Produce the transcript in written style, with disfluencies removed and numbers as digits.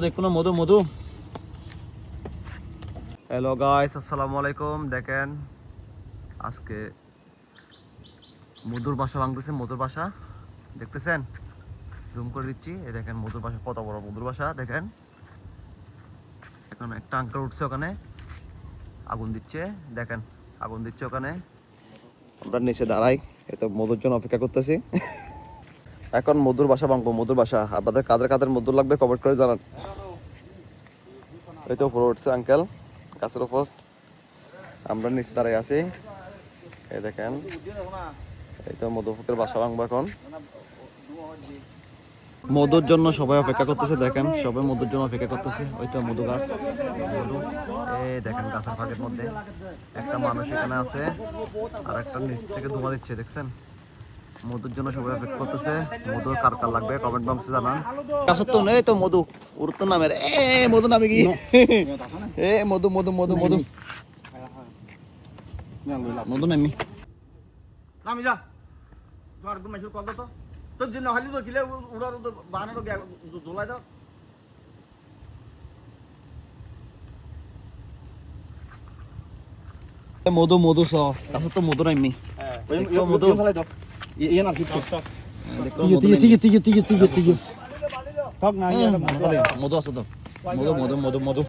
দেখো না মধু মধু। Hello guys, আসসালামু আলাইকুম। দেখেন আজকে মধুর বাসা ভাঙতেছে, মধুর বাসা দেখতেছেন, জুম করে দিচ্ছি। এই দেখেন মধুর বাসা, কত বড় মধুর বাসা দেখেন। এখন একটা আঙ্কেল উঠছে ওখানে, আগুন দিচ্ছে, দেখেন আগুন দিচ্ছে ওখানে। আমরা নিচে দাঁড়াই, এতো মধুর জন্য অপেক্ষা করতেছি। এখন মধুর বাসা ভাঙবো, মধুর বাসা। আপনাদের কাদের কাদের মধুর লাগবে কমেন্ট করে জানান। এই তো উপরে উঠছে আঙ্কেল গাছের উপর, আমরা নিচে দাঁড়াই আছি। এই দেখেন এই তো মধুপুকের বাসা ভাঙবো এখন। মধুর জন্য সবাই অপেক্ষা করতেছে, দেখেন সবাই মধুর জন্য অপেক্ষা করতেছে। ওই তো মধু গাছ, মধু। এই দেখেন গাছের ফাঁকের মধ্যে একটা মানুষ এখানে আছে, আর একটা নিচ থেকে ধোঁয়া দিচ্ছে, দেখছেন। মধুর জন্য সবাই অপেক্ষা করতেছে। মধু কার কার লাগবে কমেন্ট বক্সে জানান। গাছের তো নেই তো মধু, উড়ত নামের মধু নামে কি মধু মধু মধু মধু মধু নামি নামি যা তোমার একদম মেশিন কল তো তোর জন্য হালি তো কিলে উড়ার বাহানাটা ঝোলাই দাও। মধু মধু সহ গাছের তো মধু নামি মধু ইয়ে না ঠিক মধু আছে তো, মধু মধু মধু মধু।